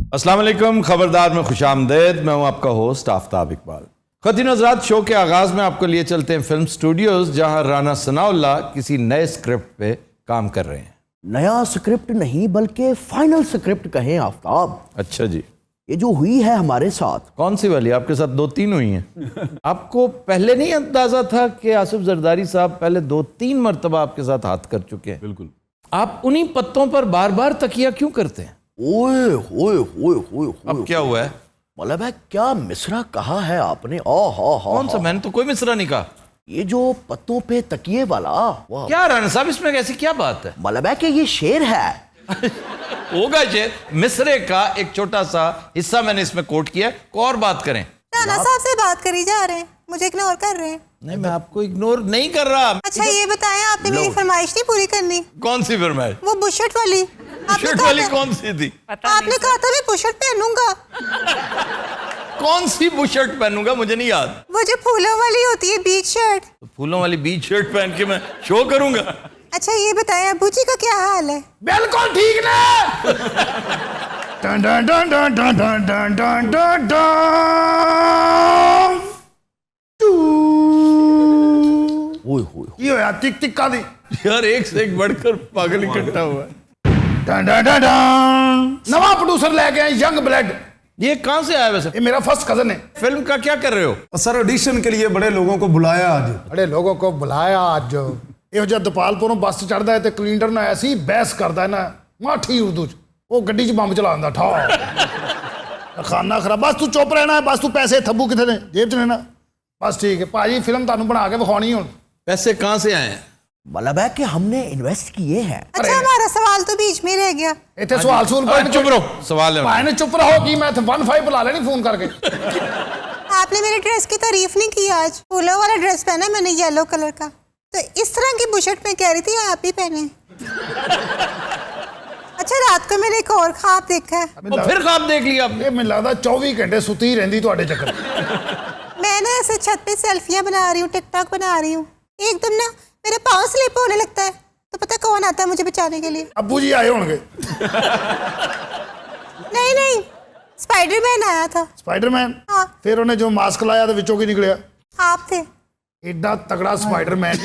अस्सलाम वालेकुम, खबरदार में खुशामदेद। मैं हूं आपका होस्ट आफ्ताब इकबाल। ख़वातीन हज़रात, शो के आगाज़ में आपको लिए चलते हैं फिल्म स्टूडियोज़, जहां राना सनाउल्लाह किसी नए स्क्रिप्ट पे काम कर रहे हैं। नया स्क्रिप्ट नहीं बल्कि फाइनल स्क्रिप्ट कहें आफ्ताब। अच्छा जी, ये जो हुई है हमारे साथ। कौन सी वाली? आपके साथ 2-3 हुई हैं। आपको पहले नहीं अंदाजा था कि आसिफ जरदारी साहब पहले 2-3 मरतबा आपके साथ हाथ कर चुके हैं? बिल्कुल। आप उन्हीं पत्तों पर बार बार तकिया क्यों करते हैं? ओए होए होए होए अब क्या हुआ है? मतलब है क्या मिसरा कहा है आपने। ओ हा कौन सा? मैंने तो कोई मिसरा नहीं कहा। ये जो पत्तों पे तकिए वाला, वाह। क्या राना साहब, इसमें कैसी क्या बात है? मतलब है कि ये शेर है। होगा शेर। मिसरे का एक छोटा सा हिस्सा मैंने इसमें कोट किया। कोई और बात करें। राना साहब से बात करी जा रहे हैं, मुझे इग्नोर कर रहे हैं। नहीं, मैं आपको इग्नोर नहीं कर रहा। अच्छा ये बताएं, आपने मेरी फरमाइश नहीं पूरी करनी? कौन सी फरमाइश? वो बुशर्ट वाली। आपने शर्ट कहा वाली था- कौन सी थी? आपने कहा था मैं बुशर्ट पहनूंगा। कौन सी बुशर्ट पहनूंगा? मुझे नहीं याद। वो जो फूलों वाली होती है, बीच शर्ट। तो फूलों वाली बीच शर्ट पहन के मैं शो करूंगा? अच्छा ये बताएं, अबू जी का क्या हाल है? बिल्कुल ठीक ना। Done done done done done done done done done done. ओए होए। ये होया टिक टिक्का दी। यार एक से एक बढ़कर पागल इकट्ठा हुआ है। Done done done done. नवा प्रोड्यूसर लेके आए, यंग ब्लड। ये कहां से आया वैसे? ये मेरा फर्स्ट कजन है। फिल्म का क्या कर रहे हो? सर ऑडिशन के लिए बड़े लोगों को बुलाया आज। बड़े लोगों को बुलाया ਅੱਜ। ਇਹੋ ਜਿਹਾ ਦਪਾਲਪੁਰੋਂ ਬੱਸ ਚੜਦਾ ਹੈ ਤੇ ਕਲਿੰਡਰ ਨਾਲ ਐਸੀ ਬਹਿਸ ਕਰਦਾ ਹੈ ਨਾ ਮਾਠੀ ਉਰਦੂ ਚ, ਉਹ ਗੱਡੀ 'ਚ ਬੰਬ ਚਲਾਉਂਦਾ ਠਾ ਖਾਨਾ ਖਰਾਬ। ਬਸ ਤੂੰ ਚੁੱਪ ਰਹਿਣਾ, ਬਸ ਤੂੰ ਪੈਸੇ ਥੱਬੂ ਕਿੱਥੇ ਨੇ? ਜੇਬ 'ਚ ਨੇ ਨਾ। ਬਸ ਠੀਕ ਹੈ ਭਾਜੀ, ਫਿਲਮ ਤੁਹਾਨੂੰ ਬਣਾ ਕੇ ਵਿਖਾਉਣੀ ਹੁਣ। पैसे कहां से आए हैं? मतलब है कि हमने इन्वेस्ट किए हैं। अच्छा हमारा सवाल तो बीच में रह गया। ਇੱਥੇ ਸਵਾਲ ਸੂਲ ਕੋਈ ਨਹੀਂ। चुप रहो, सवाल है। ਭਾਈ ਨੇ ਚੁੱਪ ਰਹੋ ਕੀ ਮੈਂ 15 बुला लेनी फोन करके। आपने मेरे ड्रेस की तारीफ नहीं की आज। फूलों वाला ड्रेस पहना मैंने, येलो कलर का। तो इस तरह की बुशर्ट में कह रही थी आप ही पहने। अच्छा रात को मैंने एक और ख्वाब देखा है। और फिर ख्वाब देख लिया आपने? ਇਹ ਮੈਨੂੰ ਲੱਗਦਾ 24 घंटे सुती ही रहंदी ਤੁਹਾਡੇ ਚੱਕਰ। मैं ना ऐसे छत पे सेल्फियां बना रही हूँ, टिकटॉक बना रही हूँ, एकदम ना मेरा पाँव स्लिप होने लगता है। तो पता कौन आता है मुझे बचाने के लिए? ਅੱਬੂ ਜੀ ਆਏ ਹੋਣਗੇ। नहीं नहीं, स्पाइडरमैन आया था। स्पाइडरमैन? हाँ। फिर उन्हें जो मास्क लाया तो विचों की निकलिया? आप थे। एडा तगड़ा स्पाइडरमैन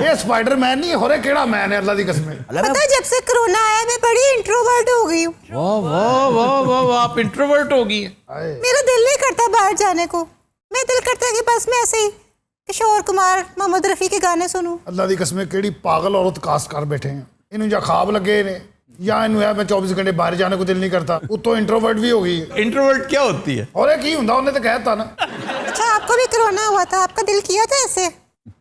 ये स्पाइडरमैन नहीं, होरे केड़ा मैन है अल्लाह दी कसम। मतलब पता है जब से कोरोना आया मैं बड़ी इंट्रोवर्ट हो गई हूँ। वाह वाह वाह वाह वाह, आप इंट्रोवर्ट हो गई हैं। हाय। मेरा दिल नहीं करता बाहर जाने को। मैं दिल करता है कि बस मैं ऐसे ही किशोर कुमार, मोहम्मद रफ़ी के गाने सुनूं। अल्लाह दी कसम केड़ी पागल औरत कास्ट कर बैठे हैं। इन्हों या ख्वाब लगे ने या इन्हों है मैं 24 घंटे बाहर जाने को दिल नहीं करता। उतो इंट्रोवर्ट भी हो गई है। इंट्रोवर्ट क्या होती है? और की हुंदा उन्हें तो कहता ना। अच्छा आपको भी कोरोना हुआ था, आपका दिल किया था ऐसे?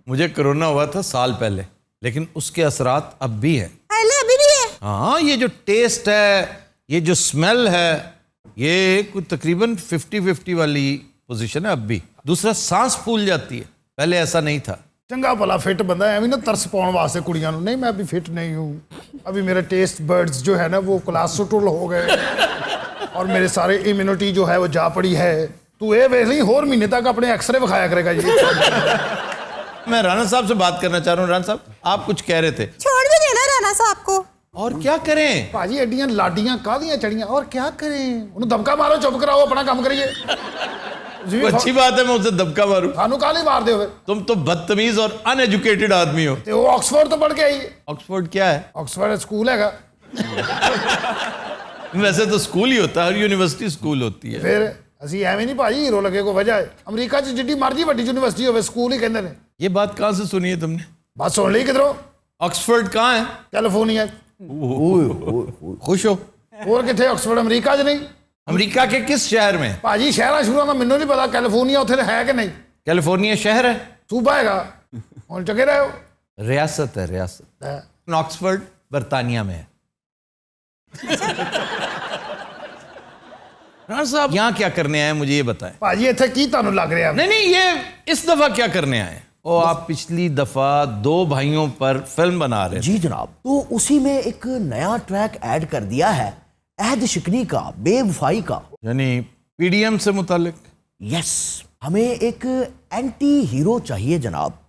मुझे कोरोना हुआ था साल पहले, लेकिन उसके असरात अब भी है। पहले अभी भी है? हाँ, ये जो टेस्ट है, ये जो स्मेल है, ये कुछ तकरीबन 50-50 वाली पोजीशन है अब भी। दूसरा, सांस फूल जाती है, पहले ऐसा नहीं था। चंगा भला फिट बंदा है, ना तरस पाने वास्ते कुड़ियां नूं। नहीं मैं अभी फिट नहीं हूँ, अभी मेरे टेस्ट बर्ड्स जो है ना वो कोलेस्ट्रॉल हो गए और मेरे सारे इम्यूनिटी जो है वो जा पड़ी है। तू ये वेख ली होर महीने तक अपने एक्सरे विखाया करेगा जी। मैं राना साहब से बात करना चाह रहा हूँ। राना साहब, आप कुछ कह रहे थे। छोड़ भी देना राना साहब को। और क्या करें? भाजी एडियां लाडियां कादियां चढ़ियां, और क्या करें? उन्हें दबका मारो, चुप कराओ, अपना काम करिए। तो अच्छी बात है, मैं उसे दबका मारूं। थानू काली मार दे। तुम तो बदतमीज और अनएजुकेटेड आदमी हो। ते वो ऑक्सफोर्ड तो पढ़ के आई। ऑक्सफोर्ड क्या है? ऑक्सफोर्ड स्कूल हैगा। वैसे तो स्कूल ही होता है, हर यूनिवर्सिटी स्कूल होती है। फिर ਅਸੀਂ ਐਵੇਂ ਨਹੀਂ ਭਾਜੀ ਹੀਰੋ ਲੱਗੇ ਕੋ ਵਜ੍ਹਾ ਹੈ। ਅਮਰੀਕਾ 'ਚ ਜਿੱਡੀ ਮਰਜ਼ੀ ਵੱਡੀ ਯੂਨੀਵਰਸਿਟੀ ਹੋਵੇ ਸਕੂਲ ਹੀ ਕਹਿੰਦੇ ਨੇ। ये बात कहाँ से सुनी है तुमने? ਬਸ ਸੁਣ ਲਈ ਕਿਧਰੋਂ? ऑक्सफोर्ड कहाँ है? ਕੈਲੀਫੋਰਨੀਆ। खुश हो? ਹੋਰ ਕਿੱਥੇ? ਆਕਸਫੋਰਡ ਅਮਰੀਕਾ 'ਚ ਨਹੀਂ अमेरिका के किस शहर में? ਭਾਜੀ। ਸ਼ਹਿਰਾਂ ਸ਼ੁਰਾਂ ਦਾ ਮੈਨੂੰ ਨਹੀਂ ਪਤਾ, ਕੈਲੀਫੋਰਨੀਆ ਉੱਥੇ ਹੈ ਕਿ ਨਹੀਂ? कैलिफोर्निया शहर है? ਸੂਬਾ ਹੈਗਾ। ਹੁਣ ਚੱਕੇ ਰਹੇ ਹੋ। रियासत है, रियासत। ਹੈ। ऑक्सफोर्ड बर्तानिया में है। राणा साहब, यहाँ क्या करने आए मुझे ये बताएं। ਭਾਜੀ ਇੱਥੇ ਕੀ ਤੁਹਾਨੂੰ ਲੱਗ ਰਿਹਾ? नहीं नहीं, ये इस दफा क्या करने आए? और आप पिछली दफा 2 भाइयों पर फिल्म बना रहे थे। जी जनाब, तो उसी में एक नया ट्रैक ऐड कर दिया है, अहद शिकनी का, बेवफाई का। यानी पीडीएम से मुतालिक? यस, हमें एक एंटी हीरो चाहिए जनाब।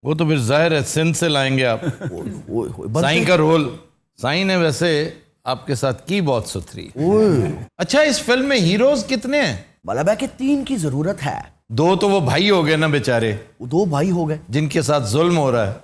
वो तो फिर जाहिर है सिंध से लाएंगे आप। ओए, ओए, ओए, साईं का रोल, साईं ने वैसे आपके साथ की बहुत सुथरी। अच्छा, इस फिल्म में हीरोज कितने हैं? मतलब है कि 3 की जरूरत है। 2 तो वो भाई हो गए ना बेचारे, वो 2 भाई हो गए। जिनके साथ जुल्म हो रहा है,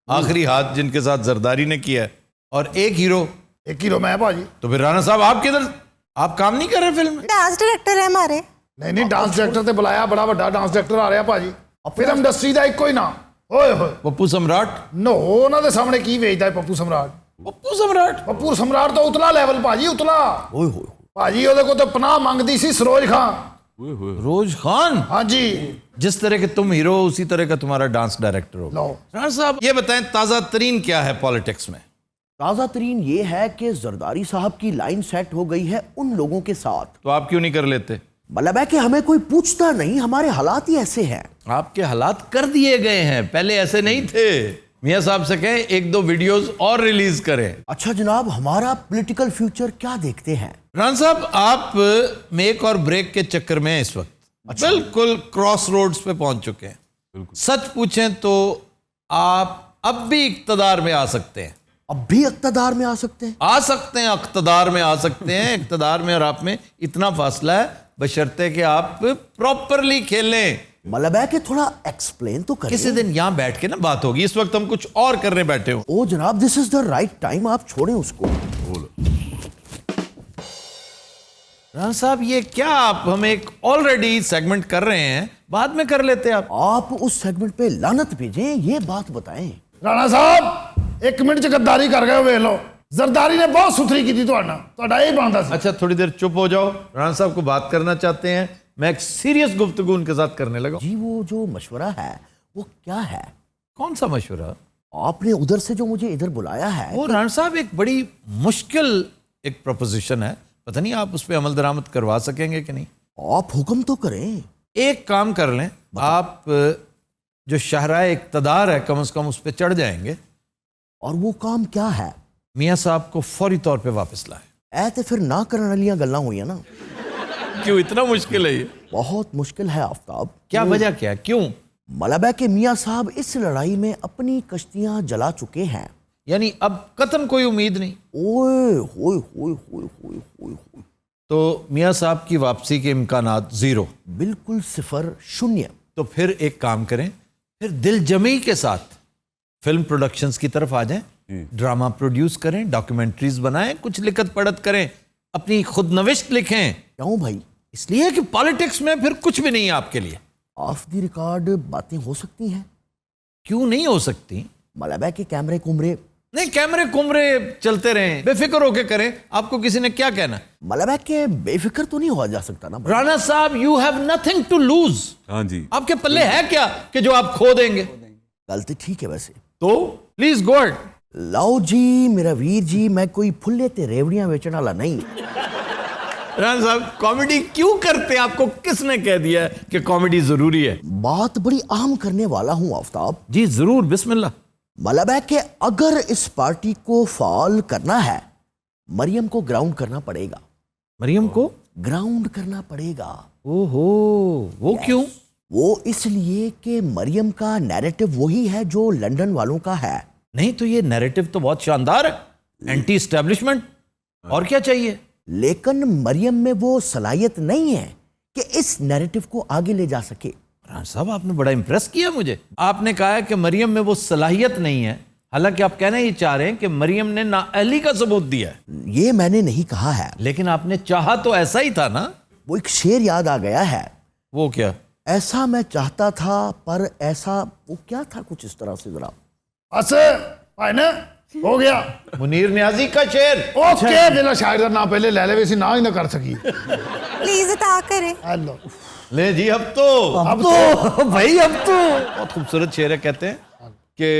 आखिरी हाथ जिनके साथ जरदारी ने किया है, और एक हीरो। एक हीरो मैं भाजी। तो फिर राणा साहब आप किधर, आप काम नहीं कर रहे फिल्म में? डांस डायरेक्टर है हमारे। नहीं डांस डायरेक्टर ते बुलाया, बड़ा बड़ा डांस डायरेक्टर आ रहा भाजी। फिल्म इंडस्ट्री का एक ही ना ओए होए। पप्पू सम्राट। नो ਉਹਨਾਂ ਦੇ ਸਾਹਮਣੇ ਕੀ ਵੇਚਦਾ ਹੈ ਪੱਪੂ ਸਮਰਾਟ। पप्पू सम्राट। ਪੱਪੂ ਸਮਰਾਟ ਤਾਂ ਉਤਲਾ ਲੈਵਲ ਭਾਜੀ, ਉਤਲਾ। ओए होए। ਭਾਜੀ ਉਹਦੇ ਕੋਲ ਤਾਂ ਪਨਾਹ ਮੰਗਦੀ ਸੀ ਸਰੋਜ ਖਾਨ। रोज खान। हाँ जी। जिस तरह के तुम हीरो उसी तरह का तुम्हारा डांस डायरेक्टर हो। लो राणा साहब ये बताएं, ताजा तरीन क्या है पॉलिटिक्स में? ताज़ा तरीन ये है कि जरदारी साहब की लाइन सेट हो गई है उन लोगों के साथ। तो आप क्यों नहीं कर लेते? मतलब है कि हमें कोई पूछता नहीं, हमारे हालात ही ऐसे हैं। आपके हालात कर दिए गए हैं, पहले ऐसे नहीं थे। मियां साहब से कहें 1-2 वीडियोस और रिलीज करें। अच्छा जनाब, हमारा पॉलिटिकल फ्यूचर क्या देखते हैं? राणा साहब, आप मेक और ब्रेक के चक्कर में इस वक्त बिल्कुल क्रॉस रोड्स पे पहुंच चुके हैं। सच पूछें तो आप अब भी इक्तदार में आ सकते हैं। अब भी इक़्तिदार में आ सकते हैं? आ सकते हैं, इक्तदार में आ सकते हैं। इक्तदार में और आप में इतना फासला है, बशर्ते कि आप प्रॉपरली खेलें। मतलब है कि थोड़ा एक्सप्लेन तो करें। किसी दिन यहां बैठ के ना बात होगी, इस वक्त हम कुछ और करने बैठे हो। ओ जनाब, this is the right time, आप छोड़ें उसको। राणा साहब, ये क्या आप हम एक ऑलरेडी सेगमेंट कर रहे हैं, बाद में कर लेते आप। आप उस सेगमेंट पे लानत भेजें, ये बात बताएं। राणा साहब 1 मिनट च गद्दारी कर गए, ਵੇਖ ਲਓ। ਜ਼ਰਦਾਰੀ ਨੇ ਬਹੁਤ ਸੁਥਰੀ ਕੀਤੀ ਤੁਹਾਡਾ ਇਹ ਬਣਦਾ ਸੀ। अच्छा, थोड़ी देर चुप हो जाओ। राणा साहब को बात करना चाहते हैं, मैं एक सीरियस गुफ्तगू उनके साथ करने लगा। जी, वो जो मशवरा है वो क्या है? कौन सा मशवरा? आपने उधर से जो मुझे इधर बुलाया है। वो राणा साहब एक बड़ी मुश्किल एक प्रोपोजिशन है, पता नहीं आप उस पर अमल दरामद करवा सकेंगे कि नहीं। आप हुक्म तो करें। एक काम कर लें, आप जो शहराए इक़्तिदार है कम से कम उस पर चढ़ जाएंगे, और वो काम क्या है? मियाँ साहब को फौरी तौर पे वापस लाएं। ऐ ते फिर ना करने वालियां गल्लां हुई ना। क्यों इतना मुश्किल है ये? बहुत मुश्किल है आफ्ताब। क्या वजह क्या है, क्यों? मतलब है कि मियाँ साहब इस लड़ाई में अपनी कश्तियां जला चुके हैं। यानी अब कतन कोई उम्मीद नहीं। ओए होए होए होए होए होए होए। तो मियाँ साहब की वापसी के इम्कानात 0। बिल्कुल 0, 0। तो फिर एक काम करें, फिर दिल जमी के साथ फिल्म प्रोडक्शंस की तरफ आ जाएं, ड्रामा प्रोड्यूस करें, डॉक्यूमेंट्रीज बनाएं, कुछ लिखत पढ़त करें, अपनी खुद नविश्त लिखें। क्यों भाई? इसलिए कि पॉलिटिक्स में फिर कुछ भी नहीं है आपके लिए। ऑफ द रिकॉर्ड बातें हो सकती हैं। क्यों नहीं हो सकती? मतलब है कि कैमरे कुमरे। नहीं, कैमरे कुमरे चलते रहें, बेफिक्र होके करें, आपको किसी ने क्या कहना। मतलब है कि बेफिक्र तो नहीं हो जा सकता ना। राणा साहब, you have nothing to lose. हाँ जी। आपके पल्ले है क्या कि जो आप खो देंगे? गलती ठीक है वैसे। तो प्लीज गो अहेड। लाओ जी मेरा वीर जी, मैं कोई फुल्ले ते रेवड़ियां बेचने वाला नहीं। राणा साहब, कॉमेडी क्यों करते हैं? आपको किसने कह दिया है कि कॉमेडी जरूरी है? बात बड़ी अहम करने वाला हूं आफ्ताब। जी जरूर, बिस्मिल्लाह। मतलब है कि अगर इस पार्टी को फाल करना है, मरियम को ग्राउंड करना पड़ेगा। मरियम को ग्राउंड करना पड़ेगा। ओहो, वो क्यों? वो इसलिए कि मरियम का नैरेटिव वही है जो लंदन वालों का है। नहीं तो ये नैरेटिव तो बहुत शानदार है, एंटी एस्टेब्लिशमेंट, और क्या चाहिए? लेकिन मरियम में वो सलाहियत नहीं है कि इस नैरेटिव को आगे ले जा सके। राणा साहब, आपने बड़ा इंप्रेस किया मुझे। आपने कहा है कि मरियम में वो सलाहियत नहीं है, हालांकि आप कहना ये चाह रहे हैं कि मरियम ने नाअहली का सबूत दिया है। ये मैंने नहीं कहा है, लेकिन आपने चाहा तो ऐसा ही था ना। वो एक शेर याद आ गया है। वो क्या? ऐसा मैं चाहता था पर ऐसा, वो क्या था कुछ इस तरह से। जरा बस भाई ने हो गया। मुनीर न्याजी का शेर। ओके, मेरा शायर का नाम पहले ले ले, वैसे ना ही ना कर सकी। प्लीज अता करें। हेलो ले जी, अब तो भाई अब तो बहुत खूबसूरत शेर है। कहते हैं कि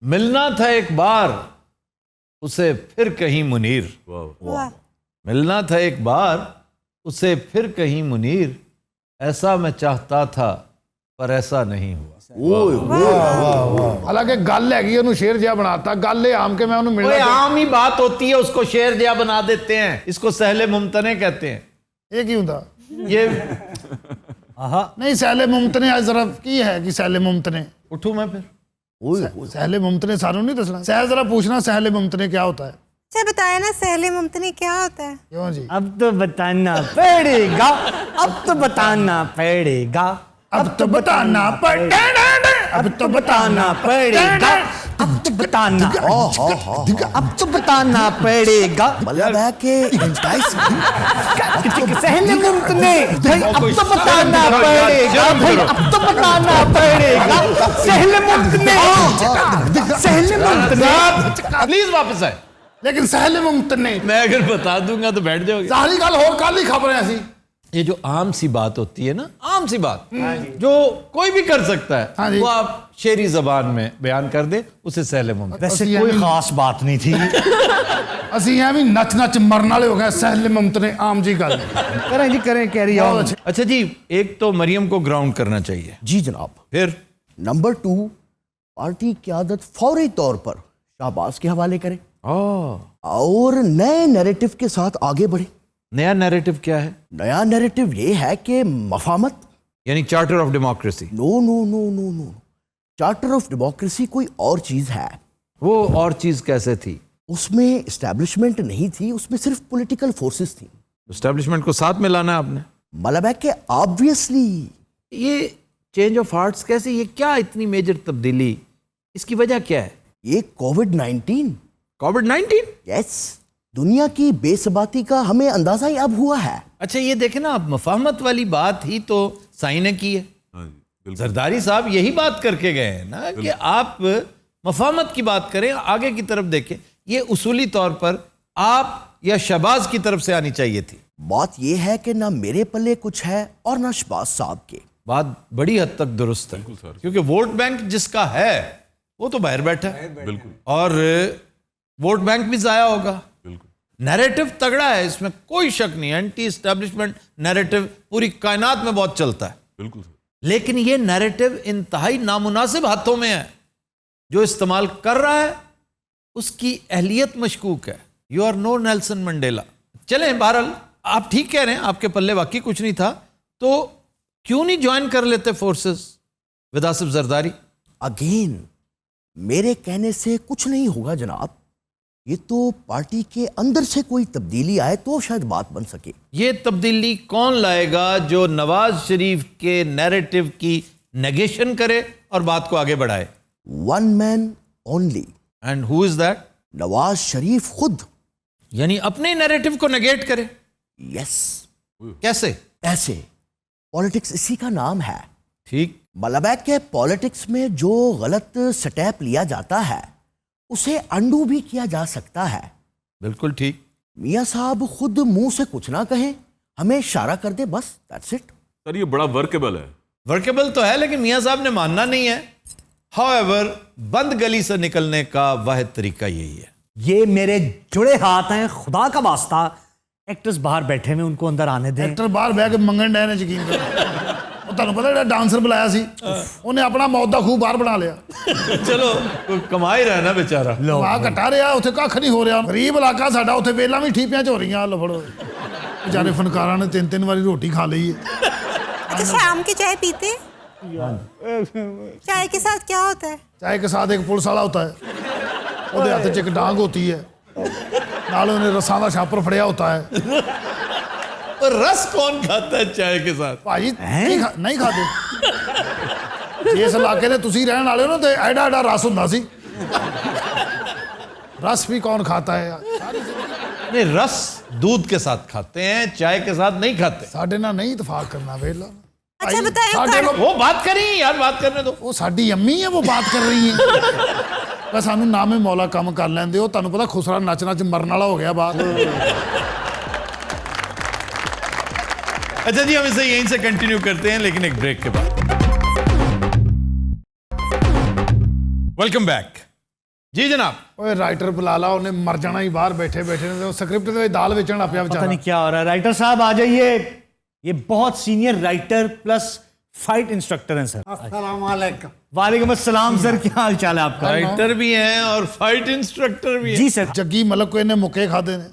मिलना था एक बार उसे फिर कहीं मुनीर। वाह। मिलना था एक बार उसे फिर कहीं मुनीर, ऐसा मैं चाहता था पर ऐसा नहीं हुआ। हालांकि गल हैगी, ਉਹਨੂੰ शेर जिहा बनाता। गल ये आम के मैं ਉਹਨੂੰ कोई मिलना। आम ही बात होती है, उसको शेर जिया बना देते हैं। इसको सहले मुमतने कहते हैं। ये की ਹੁੰਦਾ? ये नहीं सहले मुमतने आज जरा की है कि सहले मुमतने। उठूं मैं फिर? सहले मुमतने सानू नहीं दसना। सह जरा पूछना सहले मुमतने क्या होता है। अच्छा बताया ना सहले मुमतनी क्या होता है? क्यों जी? अब तो बताना पड़ेगा, अब तो बताना पड़ेगा, अब तो बताना पड़ेगा, अब तो बताना पड़ेगा, अब तो बताना, अब तो बताना पड़ेगा। मतलब है कि सहले मुमतने भाई, अब तो बताना पड़ेगा भाई, अब तो बताना पड़ेगा। सहले मुमतने, सहले मुमतने। प्लीज वापस आए। लेकिन सहले मुमतन ने मैं अगर बता दूंगा तो बैठ जाओगे। सारी गल होर कल ही खबर है। ये जो आम सी बात होती है ना, आम सी बात जो कोई भी कर सकता हाँ है, जी। वो आप शेरी जबान में बयान कर दे, उसे सहले मुमकिन। वैसे कोई खास बात नहीं थी। ਅਸੀਂ ਐਵੇਂ ਨੱਚ ਨੱਚ ਮਰਨ ਵਾਲੇ ਹੋ ਗਏ। सहले मुमतन ने आम जी गल करें जी करें, कैरी ऑन। अच्छा जी, एक तो मरियम को ग्राउंड करना चाहिए, जी जनाब। फिर नंबर 2, पार्टी की आदत फौरी तौर पर शाहबाज के हवाले करें और नए नैरेटिव के साथ आगे बढ़े। नया नैरेटिव क्या है? नया नैरेटिव ये है कि मफामत, यानी charter of democracy. No no no no no, charter of democracy कोई और चीज है। वो और चीज कैसे थी? उसमें एस्टैब्लिशमेंट नहीं थी, उसमें सिर्फ पॉलिटिकल फोर्सेस थी। एस्टेब्लिशमेंट को साथ में लाना है आपने। मतलब है कि ऑब्वियसली ये चेंज ऑफ हार्ट्स कैसे? ये क्या इतनी मेजर तब्दीली? इसकी वजह क्या है? ये कोविड-19, कोविड-19? यस, दुनिया की बेसबाती का हमें अंदाजा ही अब हुआ है। अच्छा ये देखे ना, आप मफाहमत वाली बात ही तो साई ने की है। जरदारी साहब यही बात करके गए हैं ना कि आप मफाहमत की बात करें, आगे की तरफ देखें। ये उसूली तौर पर आप या शहबाज की तरफ से आनी चाहिए थी। बात यह है कि ना मेरे पल्ले कुछ है और ना शहबाज साहब के। बात बड़ी हद तक दुरुस्त है, क्योंकि वोट बैंक जिसका है वो तो बाहर बैठा है, बिल्कुल, और वोट बैंक भी जाया होगा। नैरेटिव तगड़ा है, इसमें कोई शक नहीं। एंटी एस्टैब्लिशमेंट नैरेटिव पूरी कायनात में बहुत चलता है, बिल्कुल, लेकिन ये नैरेटिव इंतहाई नामुनासिब हाथों में है। जो इस्तेमाल कर रहा है उसकी अहलियत मशकूक है। You are no Nelson Mandela. चलें, बहरहाल आप ठीक कह रहे हैं, आपके पल्ले वाकई कुछ नहीं था, तो क्यों नहीं ज्वाइन कर लेते forces with Asif Zardari? Again मेरे कहने से कुछ नहीं होगा जनाब। ये तो पार्टी के अंदर से कोई तब्दीली आए तो शायद बात बन सके। ये तब्दीली कौन लाएगा? जो नवाज शरीफ के नैरेटिव की नेगेशन करे और बात को आगे बढ़ाए। One man only. And who is that? Nawaz Sharif खुद। यानी अपने नैरेटिव को नेगेट करे। यस। कैसे? ऐसे पॉलिटिक्स इसी का नाम है। ठीक। मतलब है कि पॉलिटिक्स में जो गलत स्टेप लिया जाता है उसे अंडू भी किया जा सकता है। बिल्कुल ठीक। मियाँ साहब खुद मुंह से कुछ ना कहें, हमें इशारा कर दे, बस दैट्स इट। सर ये बड़ा वर्केबल है। वर्केबल तो है, लेकिन मियाँ साहब ने मानना नहीं है। हाउएवर बंद गली से निकलने का वाहिद तरीका यही है। ये मेरे जुड़े हाथ हैं, खुदा का वास्ता। एक्टर्स बाहर बैठे हुए, उनको अंदर आने दें। एक्टर बाहर बह के मंगन डे ने यकीन कर। ਤੁਹਾਨੂੰ ਪਤਾ ਜਿਹੜਾ ਡਾਂਸਰ ਬੁਲਾਇਆ ਸੀ ਉਹਨੇ ਆਪਣਾ ਮੌਤ ਦਾ ਖੂਹ ਬਾਹਰ ਬਣਾ ਲਿਆ। चलो कमा ही रहा है ना बेचारा। ਵਾਹ ਘਟਾ ਰਿਹਾ, ਉੱਥੇ ਕੱਖ ਨਹੀਂ ਹੋ ਰਿਹਾ। ਗਰੀਬ ਇਲਾਕਾ ਸਾਡਾ, ਉੱਥੇ ਵੇਲਾਂ ਵੀ ਠੀਪਿਆਂ 'ਚ ਹੋ ਰਹੀਆਂ। ਲੋ ਫੜੋ, बेचारे फनकारा ने 3-3 बारी रोटी खा ली है। अच्छा शाम की चाय पीते? चाय के साथ क्या होता है? चाय के साथ एक पुलिस वाला होता है, ਉਹਦੇ ਹੱਥ 'ਚ ਇੱਕ ਡਾਂਗ होती है, ਨਾਲ ਉਹਨੇ रस्सां ਦਾ ਛਾਪਰ फड़िया होता है। और रस कौन खाता है चाय के साथ? ਭਾਜੀ ਨਹੀਂ ਖਾਦੇ। ਜਿਸ ਇਲਾਕੇ ਦੇ ਤੁਸੀਂ ਰਹਿਣ ਵਾਲੇ ਹੋ ਨਾ, ਤੇ ਐਡਾ ਐਡਾ ਰਸ ਹੁੰਦਾ ਸੀ। रस भी कौन खाता है यार? नहीं, रस दूध के साथ खाते हैं, चाय के साथ नहीं खाते। ਸਾਡੇ ਨਾਲ ਨਹੀਂ ਇਤਫਾਕ ਕਰਨਾ ਵੇਲਾ। अच्छा बताएं ਸਾਡੇ खाना- ਲੋਕ वो बात करी यार, बात करने दो। ਉਹ ਸਾਡੀ ਅੰਮੀ ਹੈ, ਉਹ ਬਾਤ ਕਰ ਰਹੀ ਹੈ। ਬਸ ਸਾਨੂੰ ਨਾਮੇ ਮੌਲਾ ਕੰਮ ਕਰ ਲੈਂਦੇ ਹੋ। ਤੁਹਾਨੂੰ ਪਤਾ ਖੁਸਰਾ ਨੱਚ ਨੱਚ ਮਰਨ ਵਾਲਾ ਹੋ ਗਿਆ ਬਾਤ। अच्छा जी, हम इसे यहीं से कंटिन्यू करते हैं, लेकिन एक ब्रेक के बाद। वेलकम बैक जी जनाब। ਓਏ ਰਾਈਟਰ ਬੁਲਾ ਲਾ, ਉਹਨੇ ਮਰ ਜਾਣਾ ਹੀ ਬਾਹਰ ਬੈਠੇ ਬੈਠੇ ਨੇ। ਉਹ ਸਕ੍ਰਿਪਟ ਦੇ ਵਿੱਚ ਦਾਲ ਵੇਚਣ ਲੱਗ ਪਿਆ पता ਵਿਚਾਰਾ। नहीं क्या हो रहा है। राइटर साहब आ जाइए। ये बहुत senior writer plus fight instructor हैं सर। वालेकुम अस्सलाम सर, क्या हाल चाल है आपका? राइटर भी हैं और फाइट इंस्ट्रक्टर भी हैं। जी सर। ਜੱਗੀ ਮਲਕ ਕੋ ਇਹਨੇ ਮੁੱਕੇ ਖਾਦੇ ਨੇ।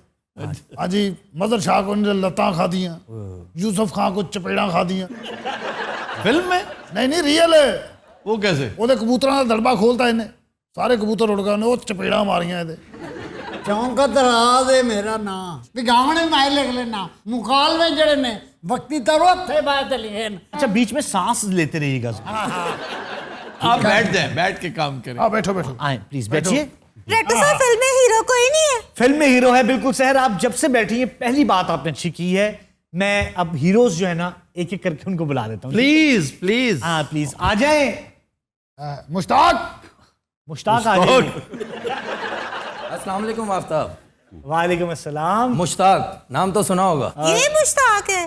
ਹਾਂਜੀ ਮਦਰ ਸ਼ਾਹ ਕੋ ਇਹਨੇ ਲੱਤਾਂ ਖਾਦੀਆਂ। ਯੂਸਫ ਖਾਨ ਕੋ ਚਪੇੜਾਂ ਖਾਦੀਆਂ। फिल्म में? ਨਹੀਂ ਨਹੀਂ ਰੀਅਲ। वो कैसे? ਉਹਦੇ ਕਬੂਤਰਾਂ ਦਾ ਦੜਬਾ ਖੋਲਤਾ ਇਹਨੇ, ਸਾਰੇ ਕਬੂਤਰ ਉੜ ਗਏ। ਉਹਨੇ ਉਹ ਚਪੇੜਾਂ ਮਾਰੀਆਂ ਇਹਦੇ। चौंका दरा दे मेरा नाम भी गावने मैं लिख लेना मुकालवे जड़े ने वक्ती तरो थे बात लिखे अच्छा बीच में सांस लेते रहिएगा। आप बैठ जाएं, बैठ के काम करें। हाँ बैठो बैठो। आए प्लीज बैठिए। रेटो साहब फिल्म में हीरो कोई नहीं है। फिल्म में हीरो है बिल्कुल सहर, आप जब से बैठी हैं पहली बात आपने अच्छी की है। मैं अब हीरोज जो है ना एक एक करके उनको बुला देता हूँ। Please please. हाँ प्लीज आ जाए। मुश्ताक मुश्ताक आ जाए। अस्सलाम वालेकुम आफ्ताब। वालेकुम अस्सलाम। मुश्ताक नाम तो सुना होगा। ये मुश्ताक है।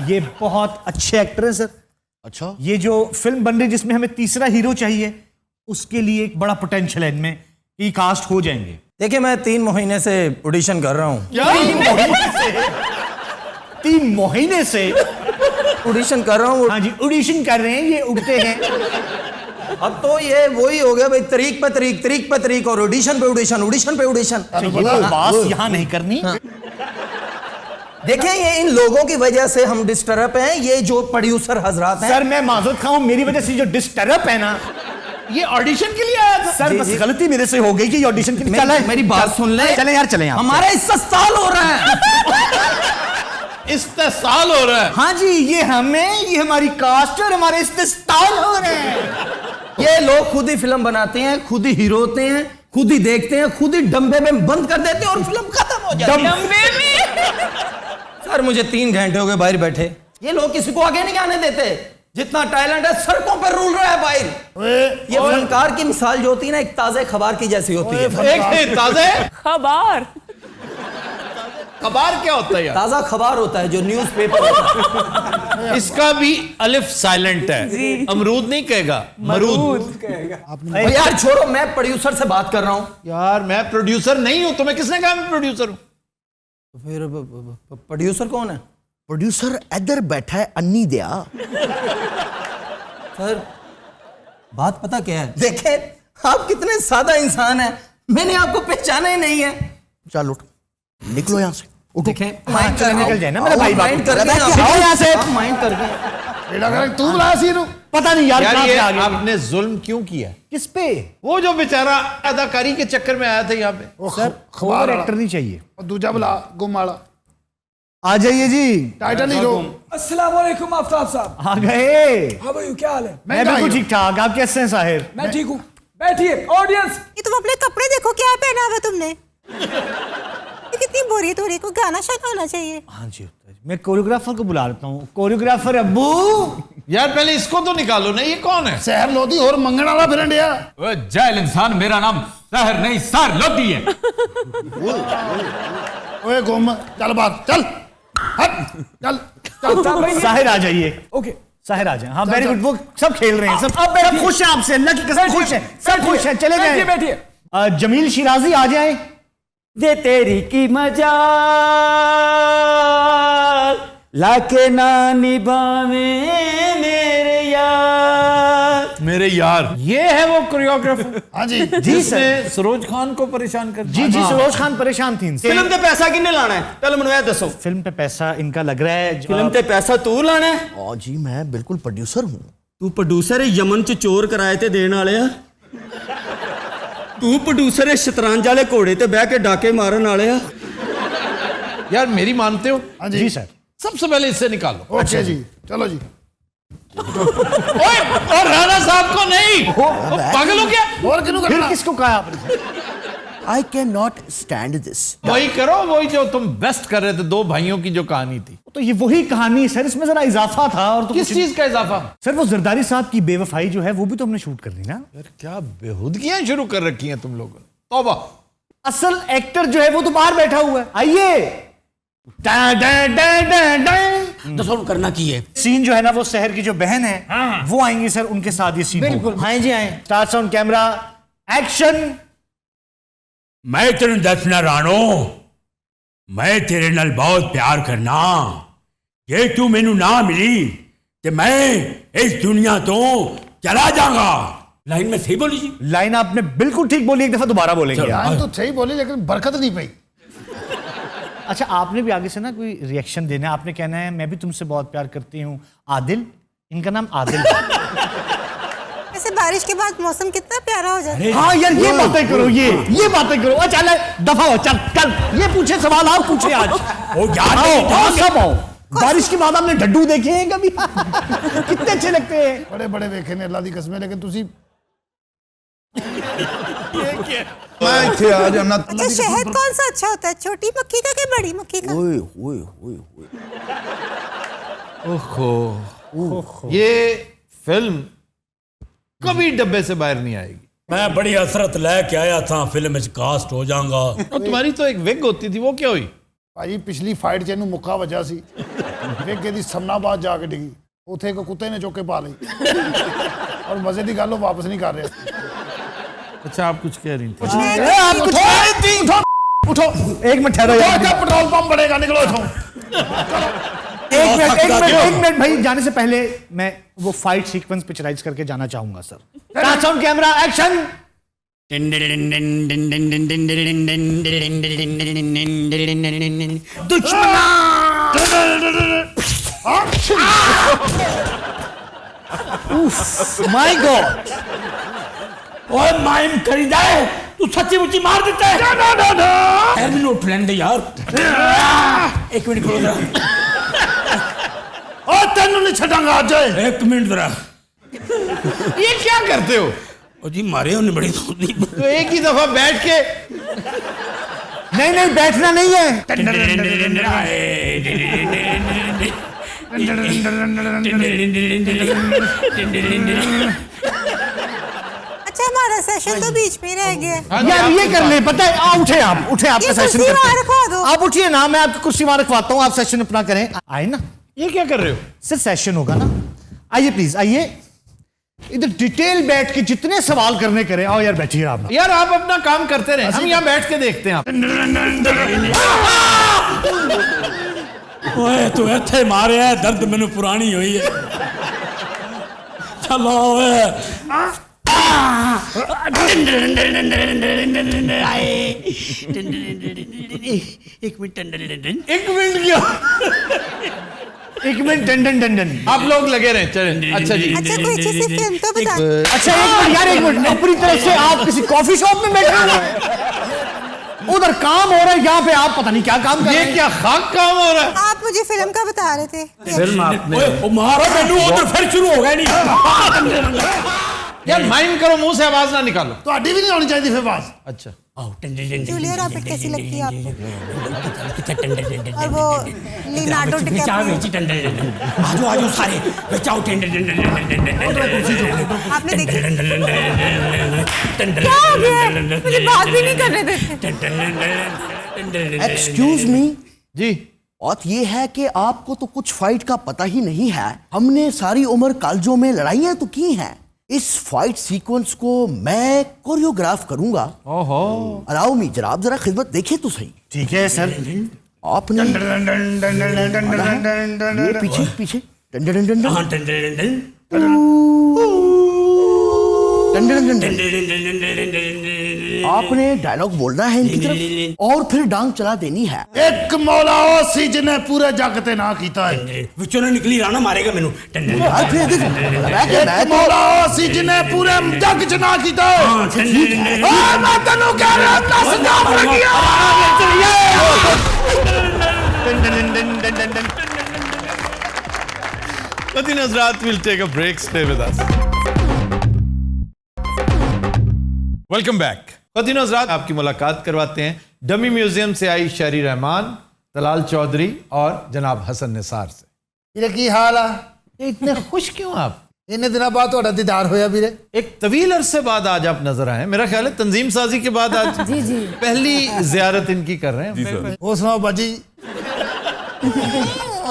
ये बहुत अच्छे एक्टर हैं सर। अच्छा ये जो फिल्म बन रही जिसमें हमें तीसरा हीरो चाहिए उसके लिए एक बड़ा पोटेंशियल है इनमें कि कास्ट हो जाएंगे। देखिए मैं 3 महीने से ऑडिशन कर रहा हूँ। 3 महीने से ऑडिशन कर रहा हूँ। हाँ जी ऑडिशन कर रहे हैं, ये उगते हैं। अब तो ये वही हो गया भाई, तरीक पे तरीक और ऑडिशन पे ऑडिशन। ये बात यहाँ नहीं करनी। देखिए ये इन लोगों की वजह से हम डिस्टर्ब हैं, ये जो प्रोड्यूसर हजरात हैं। सर मैं माजूद खाऊं, मेरी वजह से जो डिस्टर्ब है ना, ये ऑडिशन के लिए आया था। सर जी, बस जी। गलती मेरे से हो गई कि ये ऑडिशन के लिए चला है। मेरी बात सुन ले। चले यार चले यहाँ। हमारा इस्तेसाल हो रहा है। इस्तेसाल हो रहा है। हाँ जी ये हमारी कास्ट और हमारे इस्तेसाल हो रहे हैं। ये लोग खुद ही फिल्म बनाते हैं, खुद ही हीरो होते हैं, खुद ही देखते हैं, खुद ही डब्बे में बंद कर देते हैं और फिल्म खत्म हो जाती है। डब्बे में सर मुझे 3 घंटे हो गए बाहर बैठे, ये लोग किसी को आगे नहीं आने देते। जितना टैलेंट है सड़कों पर रूल रहा है बाहर। ये फनकार की मिसाल जो होती है ना एक ताजे खबर की जैसी होती है। एक ताजे खबर खबर क्या होता है यार? ताजा खबर होता है जो न्यूज़ पेपर। इसका भी अलिफ साइलेंट है। अमरूद नहीं कहेगा, मरूद। यार छोड़ो, मैं प्रोड्यूसर से बात कर रहा हूँ। यार मैं प्रोड्यूसर नहीं हूं, तुम्हें किसने कहा मैं प्रोड्यूसर हूं? फिर प्रोड्यूसर कौन है? प्रोड्यूसर इधर बैठा है अन्नी दिया। सर बात पता क्या है, देखें आप कितने सादा इंसान हैं, मैंने आपको पहचाना ही नहीं है। चल उठ निकलो यहाँ से उठो। देखें माइंड कर निकल जाए ना मेरा भाई। माइंड कर यहाँ से माइंड कर गए। बेटा कर तू बुलाया सीरू। पता नहीं यार यार कहाँ ये से आ गए। आपने जुल्म क्यों किया? किस पे? वो जो बेचारा अदाकारी के चक्कर में आया था यहाँ पे। सर खबर एक्टर नहीं चाहिए। और दूजा बुला गुम वाला आ जाइए जी। Titan hero. अस्सलाम वालेकुम आफ्ताब साहब। आ गए। हाँ भाई क्या हाल है? मैं बिल्कुल ठीक ठाक, आप कैसे हैं साहिर? मैं ठीक हूँ। बैठिए ऑडियंस। ये तुम अपने कपड़े देखो क्या पहना हुआ तुमने। ये कितनी बोरियत हो रही है, कोई गाना शाना होना चाहिए। हाँ जी मैं कोरियोग्राफर को बुला लेता हूँ। कोरियोग्राफर अब्बू। यार पहले इसको तो निकालो ना, ये कौन है? शहर लोधी और मंगण वाला फिर इंडिया। जाहिल इंसान, मेरा नाम सहर नहीं सर लोधी है। ओए गुम चल बात चल हट चल चल। साहिर आ जाइए। ओके साहिर आ जाए। हाँ वेरी गुड, वो सब खेल रहे हैं। सब खुश हैं आपसे, अल्लाह की कसम खुश हैं, सब खुश हैं। चले गए। बैठिए। जमील शिराजी आ जाए। दे तेरी की मजा लाके ना निभावे मेरे यार ये है वो कोरियोग्राफर। हाँ जी जिसने सरोज खान को परेशान कर दिया। जी सरोज खान परेशान थी इनसे। फिल्म ते पैसा किन्ने लाना है? पहले मनवा दसो। फिल्म पे पैसा इनका लग रहा है। फिल्म ते पैसा तू लाना है? हाँ जी मैं बिल्कुल प्रोड्यूसर हूँ। तू प्रोड्यूसर है यमन च चोर किराए ते देने वाले आ। तू प्रोड्यूसर है शतरंज वाले घोड़े ते बह के डाके मारन वाले आ। यार मेरी मानते हो? हाँ जी सर। सबसे पहले इससे निकालो। ओके जी चलो जी। ओए, और राणा साहब को नहीं। पागल हो क्या? और किनु फिर करना? किसको कहा आपने? I can not stand this. वही करो, वही जो तुम बेस्ट कर रहे थे, 2 भाइयों की जो कहानी थी। तो ये वही कहानी सर, इसमें जरा इजाफा था। और तो किस चीज का इजाफा? सर वो जरदारी साहब की बेवफाई जो है वो भी तो हमने शूट कर ली ना। यार क्या बेहुदगियां शुरू कर रखी हैं तुम लोगों ने। तौबा। असल एक्टर जो है वो तो बाहर बैठा हुआ है। आइए। दसो करना की है। सीन जो है ना वो शहर की जो बहन है वो आएंगी सर, उनके साथ ये सीन बिल्कुल। हाँ जी आए। Start sound camera action. मैं तेन दसना राणो, मैं तेरे नाल बहुत प्यार करना। जे तू मैनू ना मिली ते मैं इस दुनिया तो चला जाऊंगा। लाइन में सही बोली जी? लाइन आपने बिल्कुल ठीक बोली, एक दफा दोबारा बोलेंगे आप। लाइन तो सही बोली लेकिन बरकत नहीं पाई। अच्छा आपने भी आगे से ना कोई रिएक्शन देना है। आपने कहना है मैं भी तुमसे बहुत प्यार करती हूँ आदिल। इनका नाम आदिल है। वैसे से बारिश के बाद मौसम कितना प्यारा हो जाता है। हाँ यार ये बातें करो, ये बातें करो। चल दफा हो, चल चल ये पूछे सवाल आप पूछे आज। ओ यार आओ सब आओ। बारिश के बाद आपने डड्डू देखे हैं कभी? कितने अच्छे लगते हैं। बड़े बड़े देखे ने अल्लाह दी कसम, लेकिन तुसी मैं इथे आ जाना। अच्छा शहद कौन सा अच्छा होता है, छोटी मक्खी का कि बड़ी मक्खी का? ओए ओए ओए ओए, ओहो, ये फिल्म कभी डब्बे से बाहर नहीं आएगी। मैं बड़ी हसरत लेके आया था फिल्म में कास्ट हो जाऊंगा। और तुम्हारी तो एक विग होती थी, वो क्या हुई? ਭਾਜੀ ਪਿਛਲੀ ਫਾਈਟ 'ਚ ਇਹਨੂੰ ਮੁੱਕਾ ਵੱਜਾ ਸੀ, ਵੇਗੇ ਦੀ ਸਮਨਾਬਾਦ ਜਾ ਕੇ ਡਿੱਗੀ, ਉੱਥੇ ਇੱਕ ਕੁੱਤੇ ਨੇ ਚੁੱਕ ਕੇ ਪਾ ਲਈ। और मजे की गल वापस नहीं कर रहे। अच्छा आप कुछ कह रही थी? आप कुछ उठो, एक मिनट ठहरो यार। पेट्रोल पंप बढ़ेगा, निकलो इथों। एक मिनट भाई, जाने से पहले मैं वो फाइट सीक्वेंस पिक्चराइज करके जाना चाहूंगा sir. Sound camera action. My God, ओए माइम खरीदा है तू, सच्ची मुच्ची मार देता है। यार मैंने उठ लेने दे यार, एक मिनट खड़ो जरा। ओ तेनू नहीं छड़ांगा आज। एक मिनट जरा, ये क्या करते हो? ओ जी मारे उन्हें बड़ी धोती। तो एक ही दफा बैठ के। नहीं बैठना नहीं है। अच्छा हमारा सेशन तो बीच में रह गया। यार ये कर ले, पता है, उठे आपका सेशन कुर्सी वहाँ रखवा दो। आप उठिए ना, मैं आपकी कुर्सी वहां रखवाता हूँ, आप सेशन अपना करें। आए ना, ये क्या कर रहे हो? सर सेशन होगा ना, आइए प्लीज आइए, इधर डिटेल बैठ के जितने सवाल करने करें। आओ यार बैठिए आप। यार आप अपना काम करते रहे, हम यहाँ बैठ के देखते हैं। आप ओए तू इत्थे मारे है, दर्द मैंने पुरानी हुई है। चलो ओए एक मिनट क्या? एक मिनट टंडन आप लोग लगे रहे, चलें। अच्छा जी, अच्छा कोई अच्छी सी फिल्म तो बता। अच्छा एक मिनट यार, एक मिनट, अपनी तरफ से आप किसी कॉफी शॉप में बैठे हुए हैं, उधर काम हो रहा है, यहाँ पे आप पता नहीं क्या काम कर रहे हैं। ये क्या खाक काम हो रहा है? आप मुझे फिल्म का बता रहे थे। फिल्म आपने ओए मारो मैनू, उधर फिर शुरू हो गया नहीं। यार माइंड करो, मुंह से आवाज ना निकालो। तो भी नहीं होनी चाहिए फिर आवाज। अच्छा जूलिया रॉबर्ट कैसी लगती है आपको? और वो लियोनार्डो डिकैप्रियो आजो सारे बचाओ। आपने देखी? क्या हो गया? मुझे बात भी नहीं करने देते। एक्सक्यूज मी जी, बात ये है कि आपको तो कुछ फाइट का पता ही नहीं है। हमने सारी उम्र कॉलेजों में लड़ाइयां तो की हैं। इस फाइट सीक्वेंस को मैं कोरियोग्राफ करूंगा। ओहो, अलाउ मी, जनाब जरा खिदमत देखे तो सही। ठीक है सर। आपने ये पीछे पीछे आपने डायलॉग बोलना है इनकी तरफ और फिर डांग चला देनी है। एक मौला ओ सी जिन्हें पूरे जग ते ना कीता है। विचों ने निकली राणा मारेगा मैनू। यार फिर एक मौला ओ सी जिन्हें पूरे जग च ना कीता है। ओए मैं तन्नू कह रहा दस जाप लगिया। Khatteen Hazrat, we'll take a break. Stay with us. Welcome back. Khatteen Hazrat, आपकी मुलाकात करवाते हैं डमी म्यूजियम से आई शहरी रहमान, तलाल चौधरी और जनाब हसन निसार से। ਵੀਰੇ ਕੀ ਹਾਲ ਆ? इतने खुश क्यों आप? ਇੰਨੇ ਦਿਨਾਂ ਬਾਅਦ ਤੁਹਾਡਾ ਦੀਦਾਰ ਹੋਇਆ ਵੀਰੇ। एक तवील अरसे बाद आज आप नजर आए। मेरा ख्याल है तंजीम साजी के बाद आज जी पहली जियारत इनकी कर रहे हैं। ਹੋਰ ਸੁਣਾਓ ਬਾਜੀ,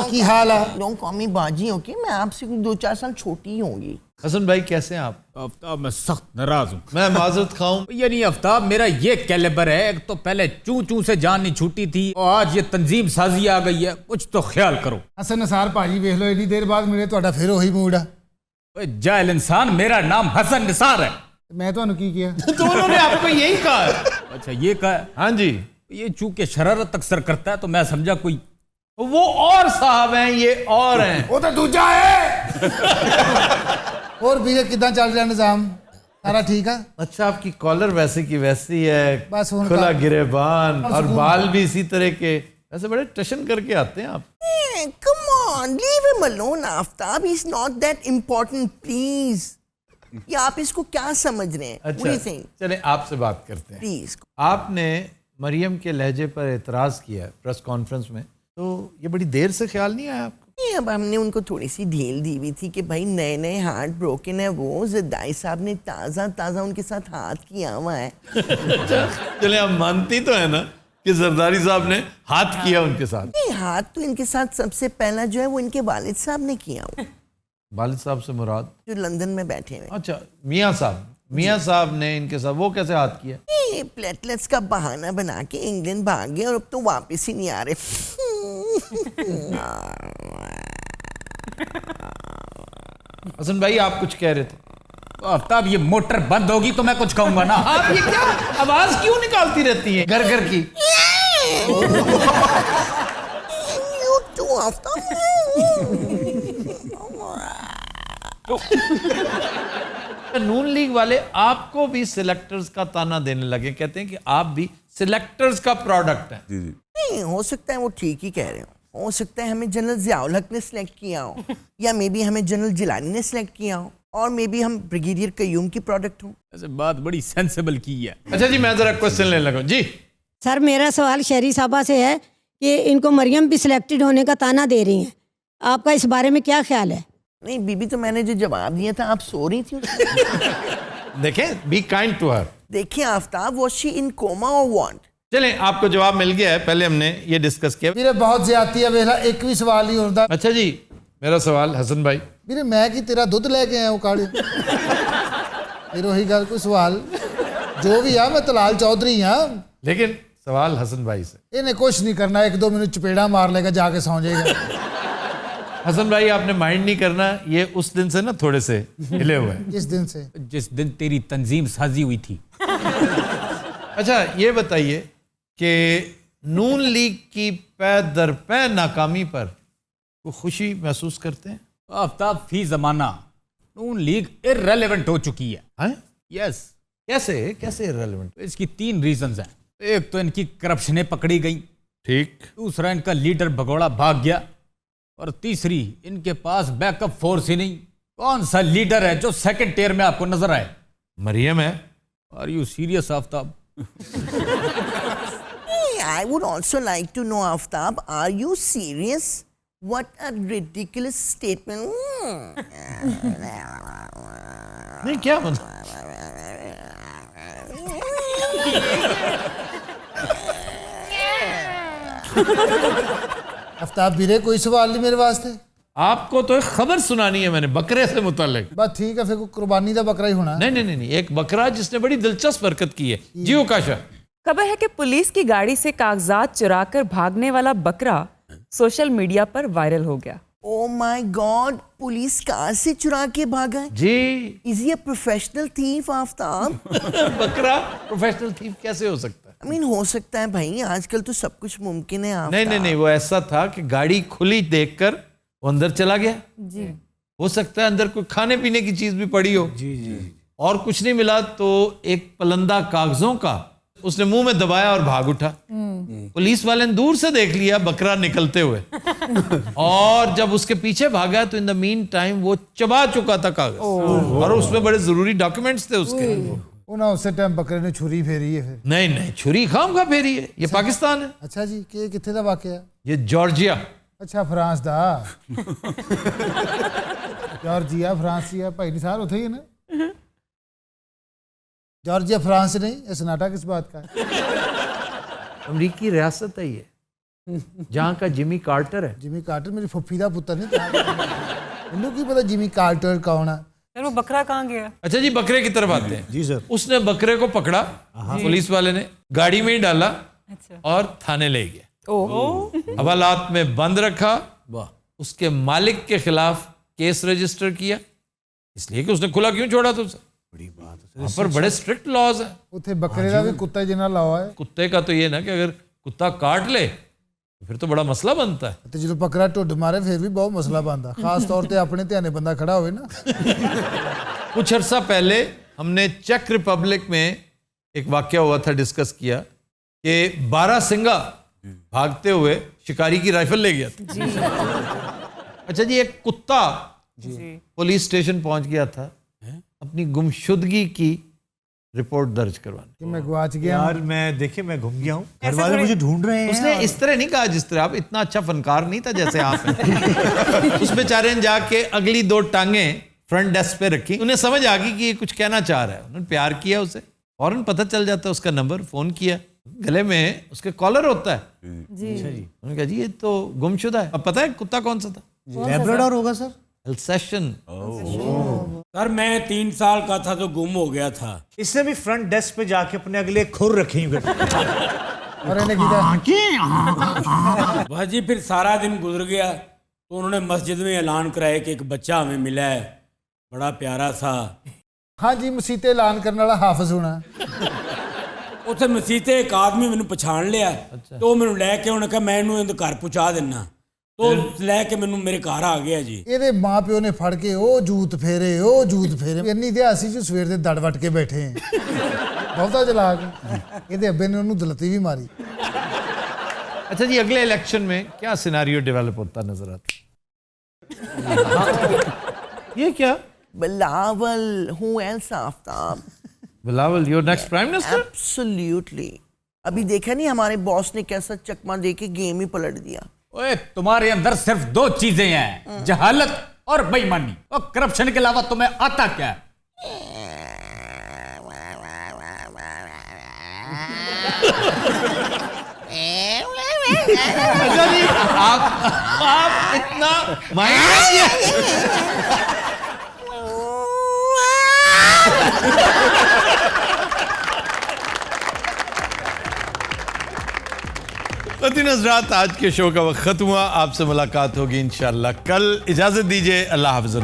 ਕੀ ਹਾਲ ਆ? डोंट कॉल मी बाजी, ओके? मैं आपसे 2-4 साल छोटी ही होंगी। हसन भाई कैसे हैं आप? आफ्ताब मैं सख्त नाराज हूँ। मैं माजरत खाऊं? ये नहीं आफ्ताब, मेरा ये कैलिबर है। एक तो पहले चू चू से जान नहीं छूटी थी और आज ये तंजीम साजी आ गई है। कुछ तो ख्याल करो। ਹਸਨ ਨਸਾਰ ਭਾਜੀ ਵੇਖ ਲਓ, ਇੰਨੀ ਦੇਰ ਬਾਅਦ ਮਿਲੇ, ਤੁਹਾਡਾ ਫਿਰ ਉਹੀ ਮੂਡ ਆ। ओए जाहिल इंसान, मेरा नाम हसन निसार है। ਮੈਂ ਤੁਹਾਨੂੰ ਕੀ ਕਿਹਾ? तो उन्होंने आपको यही कहा है। अच्छा ये कहा है? हाँ जी, ये चूंकि शरारत अक्सर करता है तो मैं समझा कोई वो और साहब हैं, ये और हैं। ਉਹ ਤਾਂ ਦੂਜਾ ਹੈ। और भी कितना चल रहा निजाम सारा ठीक है? अच्छा, आपकी कॉलर वैसे की वैसी है, बस उनका- खुला गिरेबान और बाल भी इसी तरह के, वैसे बड़े टशन करके आते हैं आप। Come on, leave him alone, Aftab. He's not that important, please. ये आप इसको क्या समझ रहे हैं? What do you अच्छा think? चले आपसे बात करते हैं। Please. आपने मरियम के लहजे पर एतराज़ किया प्रेस कॉन्फ्रेंस में, तो ये बड़ी देर से ख्याल नहीं आया आपको? नहीं, अब हमने उनको थोड़ी सी ढील दी हुई थी कि भाई नए नए हार्ट ब्रोकन है वो, ज़रदारी साहब ने ताज़ा ताज़ा उनके साथ हाथ किया हुआ है. चले आप मानती तो है ना कि जरदारी साहब ने हाथ किया उनके साथ? नहीं, हाथ तो इनके साथ सबसे पहला जो है वो इनके वालिद साहब ने किया हुआ, वालिद साहब से मुराद? जो लंदन में बैठे हुए. अच्छा, मियाँ साहब ने इनके साथ वो कैसे हाथ किया? प्लेटलेट्स का बहाना बना के इंग्लैंड भाग गए और अब तो वापस ही नहीं आ रहे. हसन भाई आप कुछ कह रहे थे? तो आफ्ताब ये मोटर बंद होगी तो मैं कुछ कहूंगा ना। आप ये क्या आवाज क्यों निकालती रहती हैं घर घर की? You too, Aftab. Noon league वाले आपको भी सिलेक्टर्स का ताना देने लगे, कहते हैं कि आप भी सिलेक्टर्स का प्रोडक्ट हैं। नहीं, हो सकता है वो ठीक ही कह रहे हो सकता है हमें जनरल ज़ियाउल हक ने सिलेक्ट किया हो, या मे बी हमें जनरल जिलानी ने सिलेक्ट किया हो, और मे बी हम ब्रिगेडियर कयूम की प्रोडक्ट हो. ऐसे बात बड़ी सेंसिबल की है। अच्छा जी, मैं जरा क्वेश्चन लेने लगा जी। सर मेरा सवाल शहरी साहबा से है कि इनको मरियम भी सिलेक्टेड होने का ताना दे रही हैं, आपका इस बारे में क्या ख्याल है? नहीं बीबी, तो मैंने जो जवाब दिया था आप सो रही थी. देखें, बी काइंड टू हर. देखिए Aftab, was she in coma और व्हाट? चलें, आपको जवाब मिल गया है, पहले हमने ये डिस्कस किया। मेरे बहुत ज्यादती है वेला, एक भी सवाल नहीं होता. अच्छा जी, मेरा सवाल हसन भाई। मेरे मैं कि तेरा दुध लेके आया हूं काड़े. फिर वही गल, कोई सवाल जो भी है, मैं तलाल चौधरी हाँ, लेकिन सवाल हसन भाई से। इन्हें कुछ नहीं करना, 1-2 मिनट चपेड़ा मार लेगा, जाके सौ जाएगा. हसन भाई आपने माइंड नहीं करना, ये उस दिन से ना थोड़े से हिले हुए हैं। किस दिन से? जिस दिन तेरी तंजीम साजी हुई थी। अच्छा ये बताइए कि नून लीग की पै दर पै नाकामी पर वो खुशी महसूस करते हैं? आफ्ताब फी जमाना नून लीग इररेलेवेंट हो चुकी है। यस। कैसे कैसे इररेलेवेंट? इसकी 3 रीजंस हैं। एक तो इनकी करप्शनें पकड़ी गई, ठीक। दूसरा इनका लीडर भगोड़ा भाग गया, और तीसरी इनके पास बैकअप फोर्स ही नहीं। कौन सा लीडर है जो सेकंड टियर में आपको नजर आए? मरियम है। Are you serious Aftab? I would also like to know, Aftab, are you serious? What a ridiculous statement. नहीं, क्या मतलब? आफ्ताब वीरे, कोई सवाल नहीं मेरे वास्ते? आपको तो एक खबर सुनानी है मैंने बकरे से मुताल्लिक। बस ठीक है, फिर कोई कुर्बानी का बकरा ही होना। नहीं नहीं नहीं, एक बकरा जिसने बड़ी दिलचस्प हरकत की है। जी उकाशा। खबर है कि पुलिस की गाड़ी से कागजात चुराकर भागने वाला बकरा सोशल मीडिया पर वायरल हो गया। Oh my God! Police car से चुरा के भागा है? जी। Is he a professional thief, Aftab? बकरा प्रोफेशनल थीफ कैसे हो सकता है? I mean, हो सकता है भाई, आजकल तो सब कुछ मुमकिन है आफ्ताब. नहीं नहीं नहीं, वो ऐसा था कि गाड़ी खुली देखकर वो अंदर चला गया। जी। हो सकता है अंदर कोई खाने पीने की चीज भी पड़ी हो। जी जी। और कुछ नहीं मिला तो एक पलंदा कागजों का उसने मुंह में दबाया और भाग उठा। पुलिस वाले ने दूर से देख लिया बकरा निकलते हुए और जब उसके पीछे भागा तो इन द मीन टाइम वो चबा चुका था कागज और उसमें बड़े जरूरी डॉक्यूमेंट्स थे उसके। ना उस टाइम बकरे ने छुरी फेरी है फिर? नहीं नहीं, छुरी खाम खा फेरी है, ये पाकिस्तान है। अच्छा जी, कि कितने का वाकया? ये जॉर्जिया। अच्छा, फ्रांस दा। जॉर्जिया फ्रांसिया भाई निसार उथे ही ना। जॉर्जिया फ्रांस नहीं, ये सन्नाटा किस बात का है? अमरीकी रियासत है ये, जहाँ का जिमी कार्टर है। जिमी कार्टर मेरी फुफ्फी का पुत्र नहीं। इन्हों की पता जिमी कार्टर कौन है? सर वो बकरा कहाँ गया? अच्छा जी, बकरे की तरफ आते हैं। जी सर। उसने बकरे को पकड़ा, पुलिस वाले ने गाड़ी में ही डाला अच्छा। और थाने ले गया। ओह। हवालात में बंद रखा। उसके मालिक के खिलाफ केस रजिस्टर किया, इसलिए कि उसने खुला क्यों छोड़ा तुझसे। बड़ी बात है। वहाँ पर बड़े स्ट्रिक्ट लॉज है। उथे बकरे का भी कुत्ता जिना लावा है। कुत्ते का तो ये ना कि अगर कुत्ता काट ले फिर तो बड़ा मसला बनता है। ਤੇ ਜਦੋਂ ਬੱਕਰਾ ਢੁੱਡ ਮਾਰੇ ਫਿਰ ਵੀ ਬਹੁਤ ਮਸਲਾ ਬਣਦਾ, ਖਾਸ ਤੌਰ ਤੇ ਆਪਣੇ ਧਿਆਨੇ ਬੰਦਾ ਖੜਾ ਹੋਵੇ ਨਾ। कुछ अरसा पहले हमने चेक रिपब्लिक में एक वाकया हुआ था, डिस्कस किया कि बारासिंगा भागते हुए शिकारी की राइफल ले गया था। अच्छा जी, एक कुत्ता पुलिस स्टेशन पहुंच गया था अपनी गुमशुदगी की रिपोर्ट दर्ज करवाने। कि मैं गवाच गया यार मैं देखिए मैं घूम गया हूँ, घर वाले मुझे ढूंढ रहे हैं। उसने इस तरह नहीं कहा जिस तरह आप, इतना अच्छा फनकार नहीं था जैसे आप हैं। उस बेचारे ने जाके अगली 2 टांगे फ्रंट डेस्क पे रखी, उन्हें समझ आ गई कि ये कुछ कहना चाह रहा है। उन्होंने प्यार किया उसे, फौरन पता चल जाता है उसका नंबर, फोन किया, गले में उसके कॉलर होता है जी। उन्होंने कहा जी ये तो गुमशुदा है। अब पता है कुत्ता कौन सा था? लैब्राडोर होगा सर। अल्सेशन। सर मैं 3 साल का था तो गुम हो गया था। इसने भी फ्रंट डेस्क पे जाके अपने अगले खुर रखी हुई। और इन्हें किया बस जी फिर सारा दिन गुजर गया तो उन्होंने मस्जिद में ऐलान कराया कि एक बच्चा हमें मिला है, बड़ा प्यारा सा। हाँ जी, मसीते ऐलान करने वाला हाफिज होना। ਉੱਥੇ ਮਸੀਤੇ ਇੱਕ ਆਦਮੀ ਮੈਨੂੰ ਪਛਾਣ ਲਿਆ ਤੇ ਉਹ ਮੈਨੂੰ ਲੈ ਕੇ ਉਹਨੇ ਕਿਹਾ ਮੈਂ ਇਹਨੂੰ ਇਹਦੇ ਘਰ ਪਹੁੰਚਾ ਦਿੰਨਾ, तो ਲੈ ਕੇ ਮੈਨੂੰ ਮੇਰੇ ਘਰ ਆ ਗਿਆ ਜੀ। ਇਹਦੇ ਮਾਂ ਪਿਓ ਨੇ ਫੜ ਕੇ ਉਹ ਜੂਤ ਫੇਰੇ, ਉਹ ਜੂਤ ਫੇਰੇ, ਇੰਨੀ ਇਤਿਹਾਸੀ ਚ ਸਵੇਰ ਦੇ ਦੜ ਵੱਟ ਕੇ ਬੈਠੇ ਆ। ਬਹੁਤਾ ਚਲਾਕ। ਇਹਦੇ ਅੱਬੇ ਨੇ ਉਹਨੂੰ ਦਲਤੀ भी मारी। अच्छा जी, अगले इलेक्शन में क्या सिनेरियो डेवलप होता नजर आता? ये क्या? Bilawal, who else Aftab? Bilawal, your next prime minister? Absolutely. अभी देखा नहीं हमारे बॉस ने कैसा चकमा दे के गेम ही पलट दिया। ओए तुम्हारे अंदर सिर्फ 2 चीजें हैं, जहालत और बेईमानी, और करप्शन के अलावा तुम्हें आता क्या है? अच्छा जी, आप इतना हज़रात, आज के शो का वक्त खत्म हुआ। आपसे मुलाकात होगी इंशाअल्लाह कल। इजाजत दीजिए, अल्लाह हाफ़िज़।